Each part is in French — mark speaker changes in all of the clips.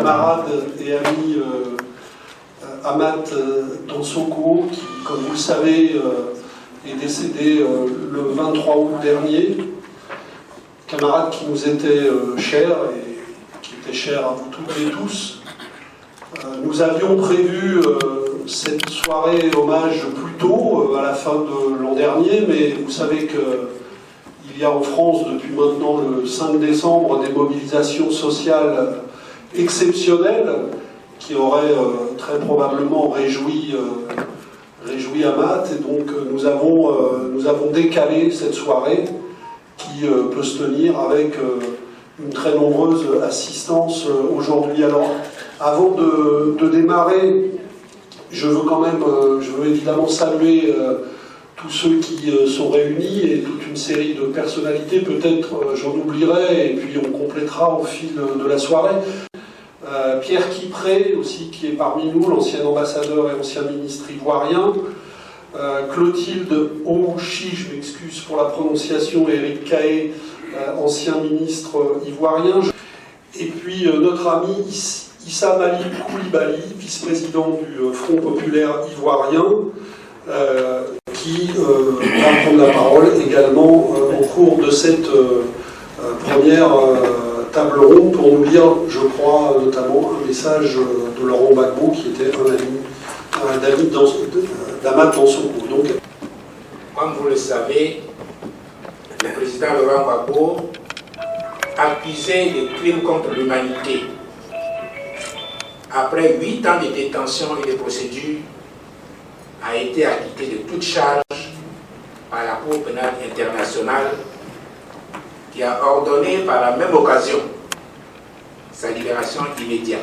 Speaker 1: camarade et ami Amath Dansokho, qui, comme vous le savez, est décédé le 23 août dernier. Camarade qui nous était cher et qui était cher à vous toutes et tous. Nous avions prévu cette soirée hommage plus tôt, à la fin de l'an dernier, mais vous savez qu'il y a en France depuis maintenant le 5 décembre des mobilisations sociales exceptionnelles qui auraient très probablement réjoui Amath, et donc nous avons décalé cette soirée qui peut se tenir avec une très nombreuse assistance aujourd'hui. Alors, avant de démarrer, je veux évidemment saluer tous ceux qui sont réunis et toute une série de personnalités. Peut-être j'en oublierai et puis on complétera au fil de la soirée. Pierre Kipré aussi, qui est parmi nous, l'ancien ambassadeur et ancien ministre ivoirien. Clotilde Ouchi, je m'excuse pour la prononciation, et Eric Kaé, ancien ministre ivoirien. Et puis notre ami Issa Malik Koulibaly, vice-président du Front populaire ivoirien, qui va prendre la parole également au cours de cette première table ronde pour nous lire, je crois, notamment un message de Laurent Gbagbo, qui était un ami d'Amath Dansokho. Donc,
Speaker 2: comme vous le savez, le président Laurent Gbagbo, accusé de crimes contre l'humanité, après 8 ans de détention et de procédure, a été acquitté de toute charge par la Cour pénale internationale, qui a ordonné par la même occasion sa libération immédiate.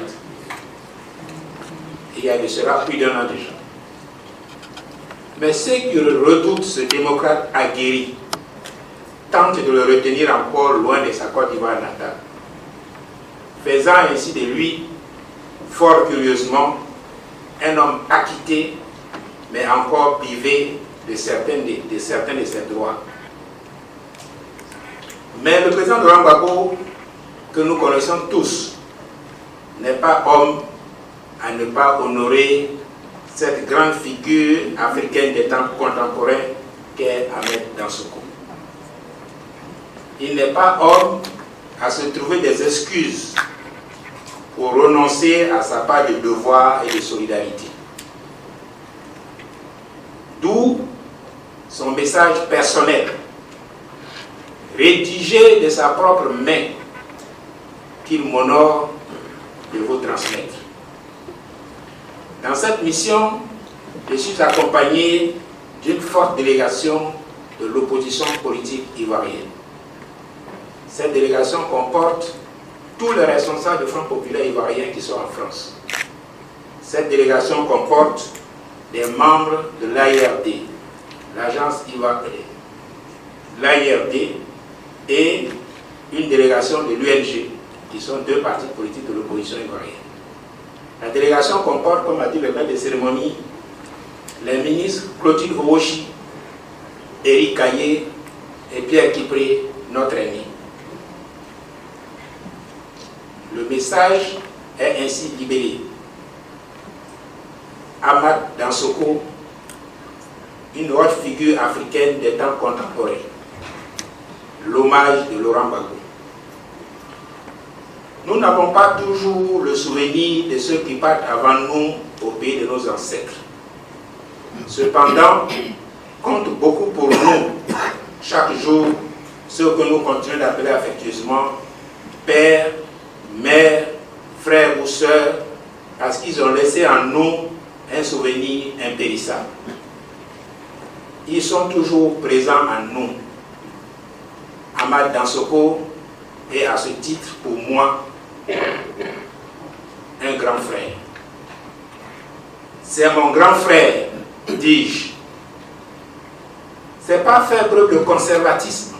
Speaker 2: Et il y a de cela plus d'un an déjà. Mais ceux qui redoutent ce démocrate aguerri tentent de le retenir encore loin de sa Côte d'Ivoire natale, faisant ainsi de lui, fort curieusement, un homme acquitté, mais encore privé de certains de ses droits. Mais le président Laurent Gbagbo, que nous connaissons tous, n'est pas homme à ne pas honorer cette grande figure africaine des temps contemporains qu'est Amath Dansokho. Il n'est pas homme à se trouver des excuses pour renoncer à sa part de devoir et de solidarité. D'où son message personnel, rédigé de sa propre main, qu'il m'honore de vous transmettre. Dans cette mission, je suis accompagné d'une forte délégation de l'opposition politique ivoirienne. Cette délégation comporte tous les responsables du Front populaire ivoirien qui sont en France. Cette délégation comporte des membres de l'AIRD, l'agence ivoirienne, l'AIRD, et une délégation de l'UNG, qui sont deux partis politiques de l'opposition ivoirienne. La délégation comporte, comme a dit le maître de cérémonie, les ministres Clotilde Ouchi, Eric Kaé et Pierre Kipré, notre ami. Le message est ainsi libellé. Amath Dansokho, une haute figure africaine des temps contemporains. L'hommage de Laurent Gbagbo. Nous n'avons pas toujours le souvenir de ceux qui partent avant nous au pays de nos ancêtres. Cependant, compte beaucoup pour nous, chaque jour, ceux que nous continuons d'appeler affectueusement père, mère, frère ou sœur, parce qu'ils ont laissé en nous un souvenir impérissable. Ils sont toujours présents en nous. Amath Dansokho est à ce titre pour moi un grand frère. C'est mon grand frère, dis-je. Ce n'est pas faire preuve de conservatisme.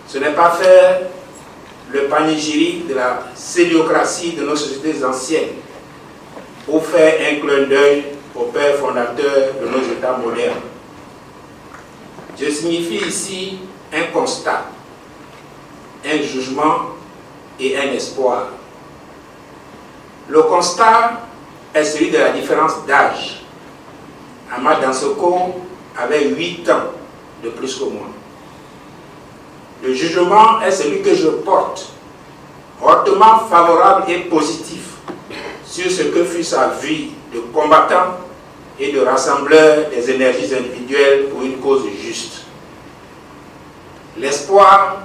Speaker 2: Ce n'est pas faire le panégyrique de la céliocratie de nos sociétés anciennes ou faire un clin d'œil au père fondateur de nos États modernes. Je signifie ici un constat, un jugement et un espoir. Le constat est celui de la différence d'âge. Amath Dansokho avait 8 ans de plus que moi. Le jugement est celui que je porte, hautement favorable et positif, sur ce que fut sa vie de combattant et de rassembleur des énergies individuelles pour une cause juste. L'espoir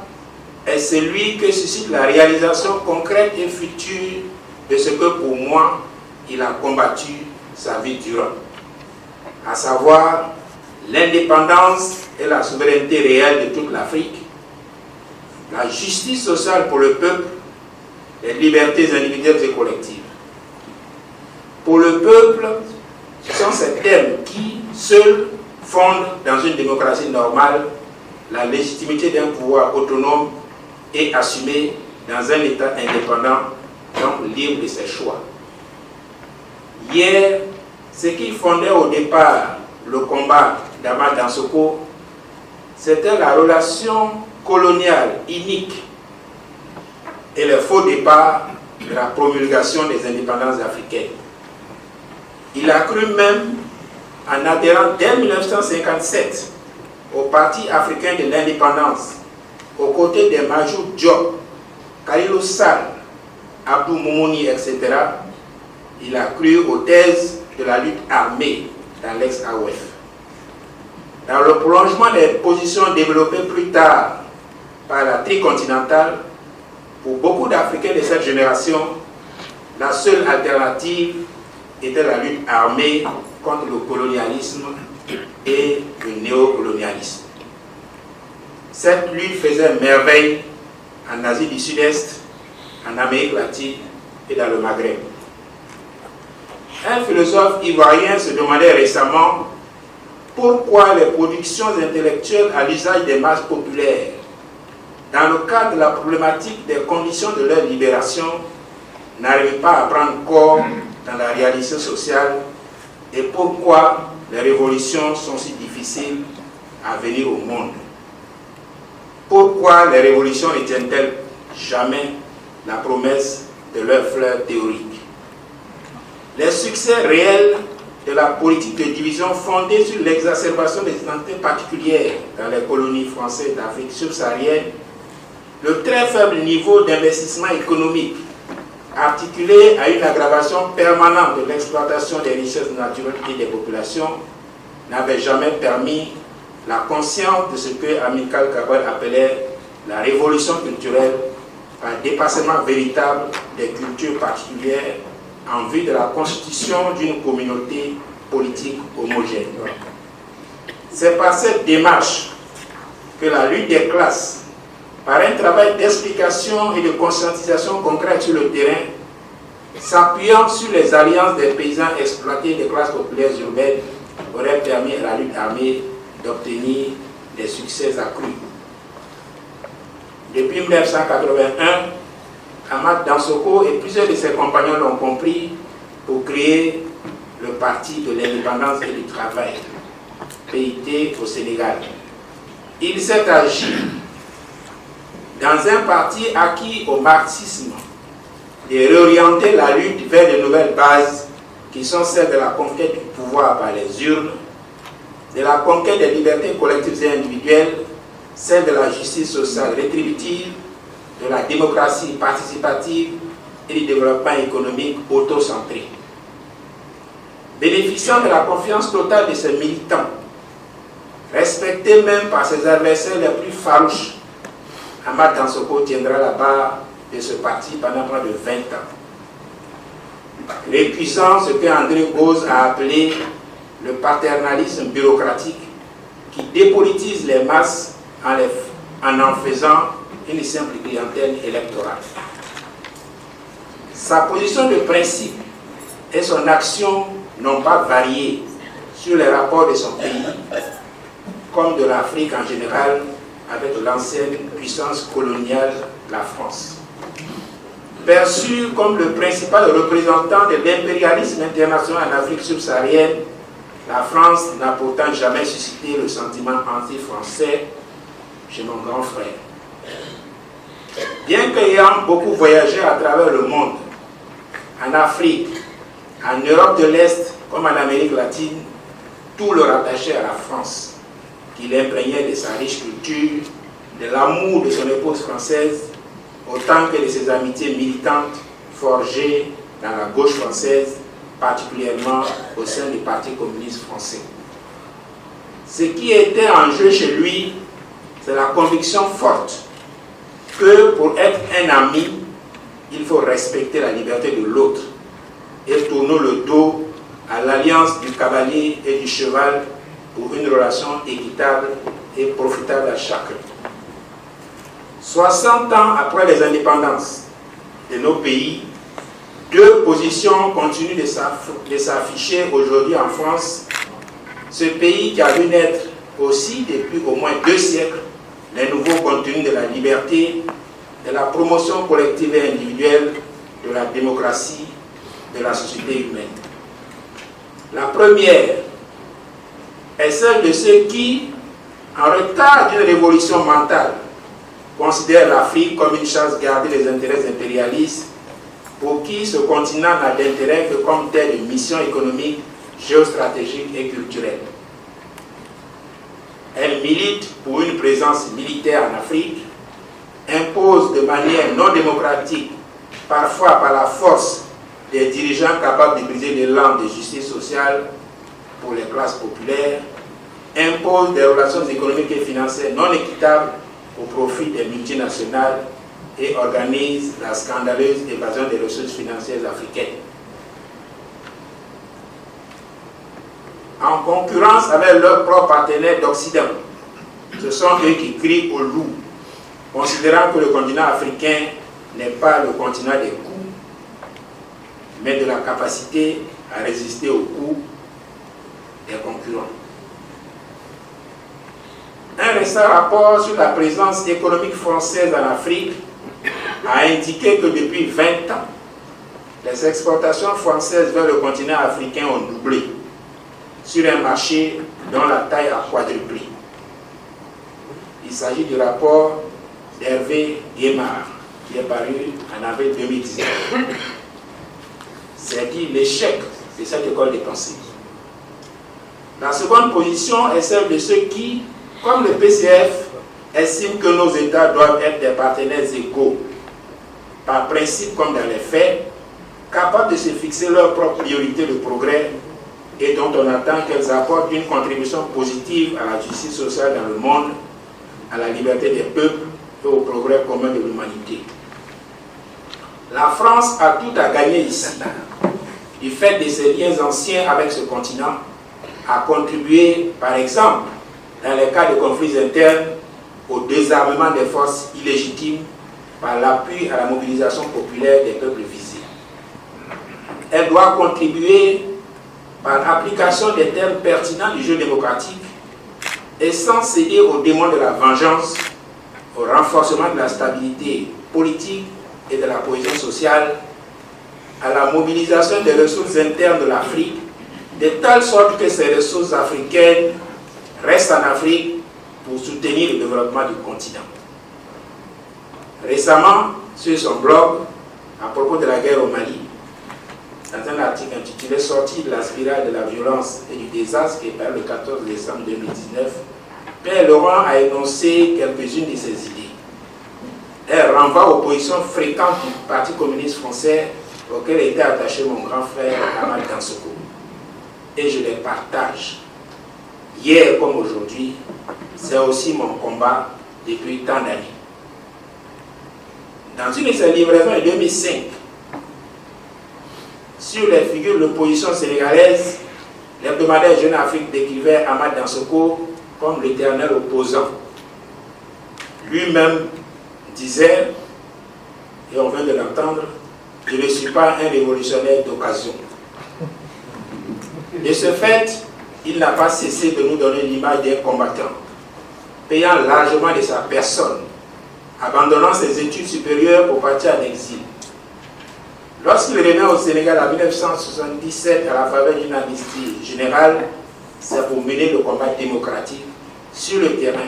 Speaker 2: est celui que suscite la réalisation concrète et future de ce que pour moi, il a combattu sa vie durant, à savoir l'indépendance et la souveraineté réelle de toute l'Afrique, la justice sociale pour le peuple, les libertés individuelles et collectives. Pour le peuple, ce sont ces thèmes qui, seuls, fondent dans une démocratie normale la légitimité d'un pouvoir autonome et assumé dans un État indépendant, donc libre de ses choix. Hier, ce qui fondait au départ le combat d'Amath Dansokho, c'était la relation coloniale inique et le faux départ de la promulgation des indépendances africaines. Il a cru même, en adhérant dès 1957 au Parti africain de l'indépendance, aux côtés des Major Diop, Khalilou Sall, Abdou Moumouni, etc., il a cru aux thèses de la lutte armée dans l'ex-AOF. Dans le prolongement des positions développées plus tard par la tricontinentale, pour beaucoup d'Africains de cette génération, la seule alternative était la lutte armée contre le colonialisme et le néocolonialisme. Cette lutte faisait merveille en Asie du Sud-Est, en Amérique latine et dans le Maghreb. Un philosophe ivoirien se demandait récemment pourquoi les productions intellectuelles à l'usage des masses populaires, dans le cadre de la problématique des conditions de leur libération, n'arrivent pas à prendre corps dans la réalité sociale et pourquoi les révolutions sont si difficiles à venir au monde. Pourquoi les révolutions ne tiennent-elles jamais la promesse de leurs fleurs théoriques? Les succès réels de la politique de division fondée sur l'exacerbation des identités particulières dans les colonies françaises d'Afrique subsaharienne, le très faible niveau d'investissement économique articulé à une aggravation permanente de l'exploitation des richesses naturelles et des populations n'avait jamais permis la conscience de ce que Amilcar Cabral appelait la révolution culturelle par dépassement véritable des cultures particulières en vue de la constitution d'une communauté politique homogène. C'est par cette démarche que la lutte des classes, par un travail d'explication et de conscientisation concrète sur le terrain, s'appuyant sur les alliances des paysans exploités des classes populaires urbaines, aurait permis à la lutte armée d'obtenir des succès accrus. Depuis 1981, Amath Dansokho et plusieurs de ses compagnons l'ont compris pour créer le Parti de l'indépendance et du travail, PIT au Sénégal. Il s'est agi dans un parti acquis au marxisme de réorienter la lutte vers de nouvelles bases qui sont celles de la conquête du pouvoir par les urnes, de la conquête des libertés collectives et individuelles, celle de la justice sociale rétributive, de la démocratie participative et du développement économique autocentré. Bénéficiant de la confiance totale de ses militants, respecté même par ses adversaires les plus farouches, Amath Dansokho tiendra la barre de ce parti pendant près de 20 ans. Récusant ce que André Gauze a appelé le paternalisme bureaucratique qui dépolitise les masses en faisant une simple clientèle électorale. Sa position de principe et son action n'ont pas varié sur les rapports de son pays, comme de l'Afrique en général, avec l'ancienne puissance coloniale, la France. Perçu comme le principal représentant de l'impérialisme international en Afrique subsaharienne, la France n'a pourtant jamais suscité le sentiment anti-français chez mon grand frère. Bien qu'ayant beaucoup voyagé à travers le monde, en Afrique, en Europe de l'Est, comme en Amérique latine, tout le rattachait à la France, qui l'imprégnait de sa riche culture, de l'amour de son épouse française, autant que de ses amitiés militantes forgées dans la gauche française, particulièrement au sein du Parti communiste français. Ce qui était en jeu chez lui, c'est la conviction forte que pour être un ami, il faut respecter la liberté de l'autre et tourner le dos à l'alliance du cavalier et du cheval pour une relation équitable et profitable à chacun. 60 ans après les indépendances de nos pays, deux positions continuent de s'afficher aujourd'hui en France. Ce pays qui a vu naître aussi depuis au moins 2 siècles les nouveaux contenus de la liberté, de la promotion collective et individuelle, de la démocratie, de la société humaine. La première est celle de ceux qui, en retard d'une révolution mentale, considèrent l'Afrique comme une chasse gardée des intérêts impérialistes, pour qui ce continent n'a d'intérêt que comme tel de mission économique, géostratégique et culturelle. Elle milite pour une présence militaire en Afrique, impose de manière non démocratique, parfois par la force, des dirigeants capables de briser l'élan de justice sociale pour les classes populaires, impose des relations économiques et financières non équitables au profit des multinationales et organise la scandaleuse évasion des ressources financières africaines. En concurrence avec leurs propres partenaires d'Occident, ce sont eux qui crient au loup, considérant que le continent africain n'est pas le continent des coups, mais de la capacité à résister aux coups des concurrents. Un récent rapport sur la présence économique française en Afrique a indiqué que depuis 20 ans, les exportations françaises vers le continent africain ont doublé sur un marché dont la taille a quadruplé. Il s'agit du rapport d'Hervé Guémard, qui est paru en avril 2019. C'est dit l'échec de cette école de pensée. La seconde position est celle de ceux qui, comme le PCF, estiment que nos États doivent être des partenaires égaux, par principe comme dans les faits, capables de se fixer leurs propres priorités de progrès et dont on attend qu'elles apportent une contribution positive à la justice sociale dans le monde, à la liberté des peuples et au progrès commun de l'humanité. La France a tout à gagner ici, du fait de ses liens anciens avec ce continent, à contribuer, par exemple, dans les cas de conflits internes, au désarmement des forces illégitimes par l'appui à la mobilisation populaire des peuples visés. Elle doit contribuer par application des termes pertinents du jeu démocratique et sans céder au démon de la vengeance, au renforcement de la stabilité politique et de la cohésion sociale, à la mobilisation des ressources internes de l'Afrique, de telle sorte que ces ressources africaines restent en Afrique pour soutenir le développement du continent. Récemment, sur son blog, à propos de la guerre au Mali, dans un article intitulé « Sortie de la spirale de la violence et du désastre » qui est paru le 14 décembre 2019, Père Laurent a énoncé quelques-unes de ses idées. Elle renvoie aux positions fréquentes du Parti communiste français auquel était attaché mon grand frère Ahmad Dansoko. Et je les partage. Hier comme aujourd'hui, c'est aussi mon combat depuis tant d'années. Dans une de ses livraisons en 2005, sur les figures de l'opposition sénégalaise, l'hebdomadaire Jeune Afrique décrivait Ahmad Dansoko comme l'éternel opposant. Lui-même disait, et on vient de l'entendre, je ne suis pas un révolutionnaire d'occasion. De ce fait, il n'a pas cessé de nous donner l'image d'un combattant, payant largement de sa personne, abandonnant ses études supérieures pour partir en exil. Lorsqu'il revenait au Sénégal en 1977 à la faveur d'une amnistie générale, c'est pour mener le combat démocratique sur le terrain,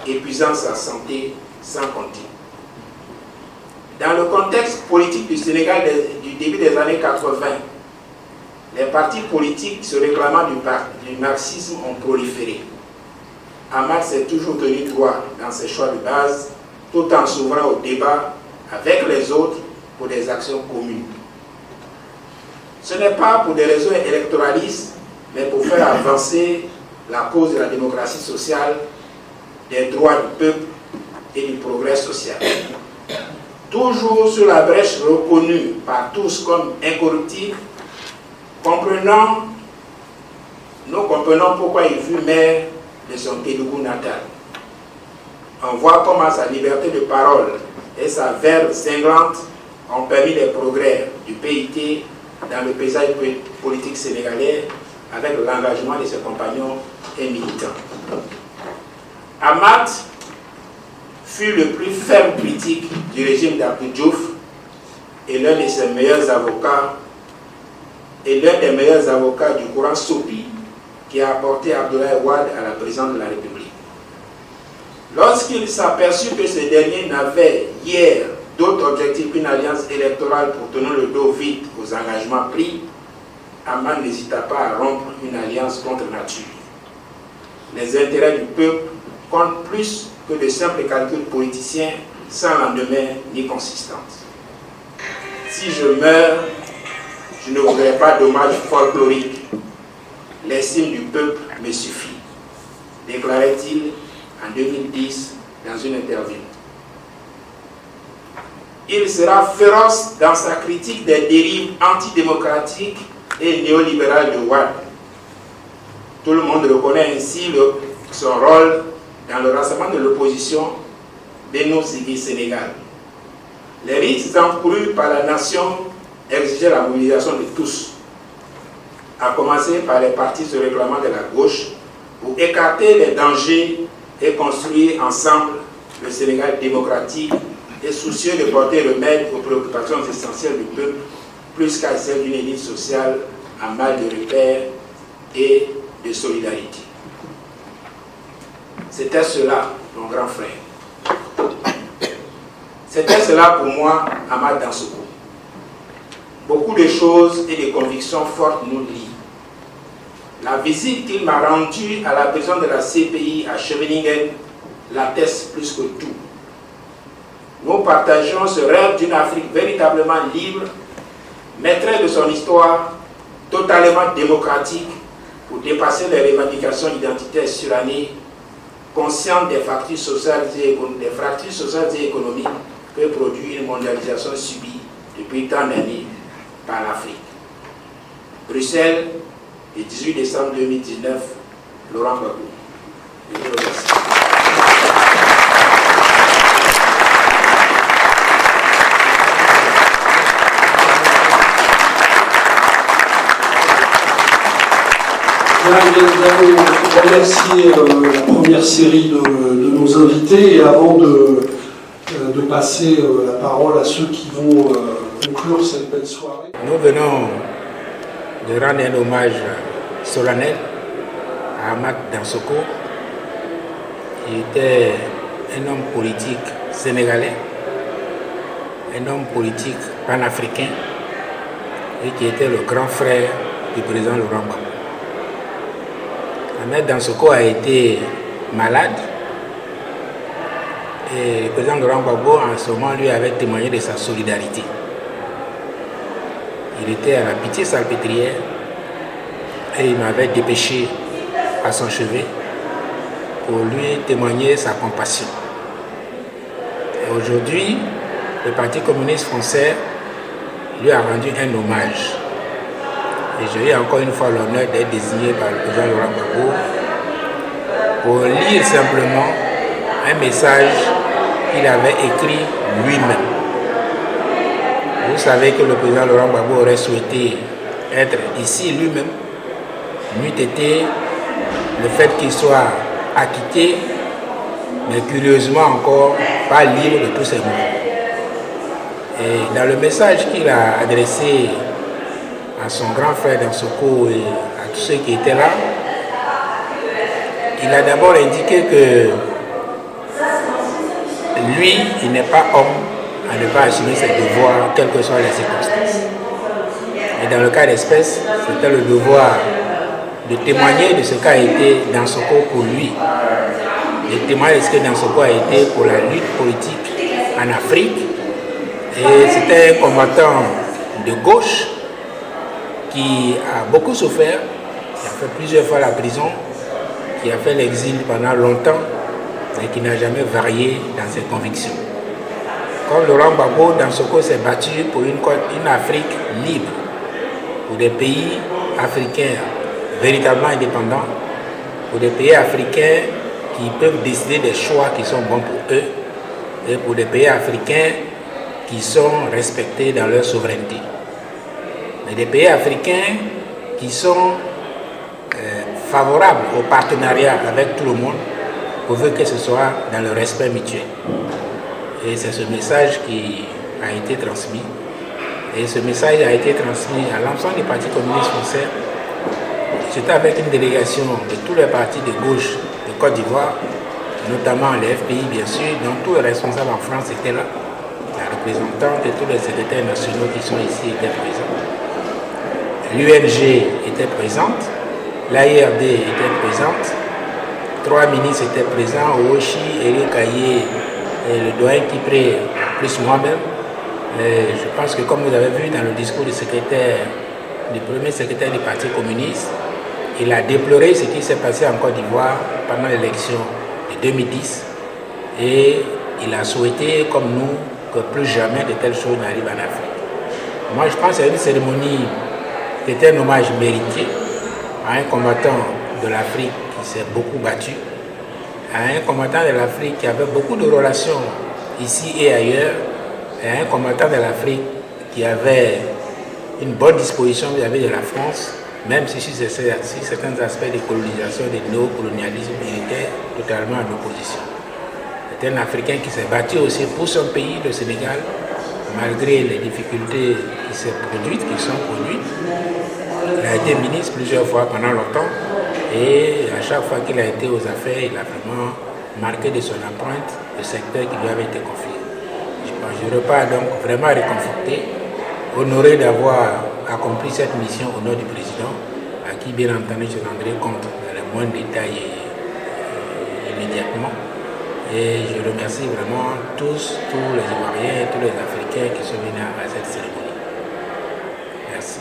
Speaker 2: épuisant sa santé sans compter. Dans le contexte politique du Sénégal du début des années 80, les partis politiques se réclamant du marxisme ont proliféré. Amat s'est toujours tenu droit dans ses choix de base, tout en s'ouvrant au débat avec les autres pour des actions communes. Ce n'est pas pour des raisons électoralistes, mais pour faire avancer la cause de la démocratie sociale, des droits du peuple et du progrès social. Toujours sur la brèche reconnue par tous comme incorruptible, nous comprenons pourquoi il fut maire de son Kédougou natal. On voit comment sa liberté de parole et sa verve cinglante ont permis les progrès du PIT dans le paysage politique sénégalais avec l'engagement de ses compagnons et militants. Amat fut le plus ferme critique du régime d'Abdou Diouf et l'un de ses meilleurs avocats et l'un des meilleurs avocats du courant Sopi qui a apporté Abdoulaye Wade à la présidence de la République. Lorsqu'il s'aperçut que ce dernier n'avait hier d'autre objectif qu'une alliance électorale pour tenir le dos vide aux engagements pris, Amat n'hésita pas à rompre une alliance contre nature. Les intérêts du peuple comptent plus que de simples calculs politiciens sans lendemain ni consistance. Si je meurs, je ne voudrais pas d'hommage folklorique. L'estime du peuple me suffit, déclarait-il en 2010 dans une interview. Il sera féroce dans sa critique des dérives antidémocratiques et néolibérales de Wade. Tout le monde reconnaît ainsi son rôle dans le rassemblement de l'opposition Benno Siggil Sénégal. Les risques encourus par la nation exigeaient la mobilisation de tous, à commencer par les partis se réclamant de la gauche, pour écarter les dangers et construire ensemble le Sénégal démocratique et soucieux de porter remède aux préoccupations essentielles du peuple, plus qu'à celles d'une élite sociale à mal de repères et de solidarité. C'était cela, mon grand frère. C'était cela pour moi, Amat Dansokho. Beaucoup de choses et des convictions fortes nous lient. La visite qu'il m'a rendue à la prison de la CPI à Scheveningen l'atteste plus que tout. Nous partageons ce rêve d'une Afrique véritablement libre, maîtresse de son histoire, totalement démocratique, pour dépasser les revendications identitaires surannées, consciente des fractures sociales et économiques que produit une mondialisation subie depuis tant d'années par l'Afrique. Bruxelles, le 18 décembre 2019, Laurent Gbagbo. Je vous remercie.
Speaker 1: Nous allons remercier la première série de nos invités et avant de passer la parole à ceux qui vont conclure cette belle soirée.
Speaker 2: Nous venons de rendre un hommage solennel à Amat Dansokho, qui était un homme politique sénégalais, un homme politique panafricain et qui était le grand frère du président Laurent Gbagbo. Amat Dansokho a été malade et le président Laurent Gbagbo en ce moment lui avait témoigné de sa solidarité. Il était à la Pitié-Salpêtrière et il m'avait dépêché à son chevet pour lui témoigner sa compassion. Et aujourd'hui, le Parti communiste français lui a rendu un hommage. Et j'ai eu encore une fois l'honneur d'être désigné par le président Laurent Gbagbo pour lire simplement un message qu'il avait écrit lui-même. Vous savez que le président Laurent Gbagbo aurait souhaité être ici lui-même, n'eût été le fait qu'il soit acquitté, mais curieusement encore pas libre de tous ses mots. Et dans le message qu'il a adressé à son grand frère Dansokho et à tous ceux qui étaient là, il a d'abord indiqué que lui, il n'est pas homme à ne pas assumer ses devoirs, quelles que soient les circonstances. Et dans le cas d'espèce, c'était le devoir de témoigner de ce qu'a été Dansokho pour lui, de témoigner de ce que Dansokho a été pour la lutte politique en Afrique. Et c'était un combattant de gauche qui a beaucoup souffert, qui a fait plusieurs fois la prison, qui a fait l'exil pendant longtemps, mais qui n'a jamais varié dans ses convictions. Comme Laurent Gbagbo, Dansokho s'est battu pour une Afrique libre, pour des pays africains véritablement indépendants, pour des pays africains qui peuvent décider des choix qui sont bons pour eux, et pour des pays africains qui sont respectés dans leur souveraineté. Mais des pays africains qui sont favorables au partenariat avec tout le monde, pourvu que ce soit dans le respect mutuel. Et c'est ce message qui a été transmis. Et ce message a été transmis à l'ensemble des partis communistes français. C'était avec une délégation de tous les partis de gauche de Côte d'Ivoire, notamment les FPI bien sûr, dont tous les responsables en France étaient là. La représentante et tous les secrétaires nationaux qui sont ici étaient présents. L'UNG était présente, l'AIRD était présente, 3 ministres étaient présents, Owochi, Eric Kaye et le doyen Kipré, plus moi-même. Je pense que comme vous avez vu dans le discours du premier secrétaire du Parti communiste, il a déploré ce qui s'est passé en Côte d'Ivoire pendant l'élection de 2010 et il a souhaité, comme nous, que plus jamais de telles choses n'arrivent en Afrique. Moi, je pense que c'est une cérémonie qui était un hommage mérité à un combattant de l'Afrique qui s'est beaucoup battu, à un combattant de l'Afrique qui avait beaucoup de relations ici et ailleurs, et à un combattant de l'Afrique qui avait une bonne disposition vis-à-vis de la France, même si certains aspects de colonisation, de néocolonialisme, il était totalement en opposition. C'est un Africain qui s'est battu aussi pour son pays, le Sénégal, malgré les difficultés qui sont produites. Il a été ministre plusieurs fois pendant longtemps et à chaque fois qu'il a été aux affaires, il a vraiment marqué de son empreinte le secteur qui lui avait été confié. Je repars donc vraiment réconforté, honoré d'avoir accompli cette mission au nom du président, à qui bien entendu je rendrai compte dans les moindres détails immédiatement. Et je remercie vraiment tous les Ivoiriens et tous les Africains qui sont venus à cette cérémonie. Merci.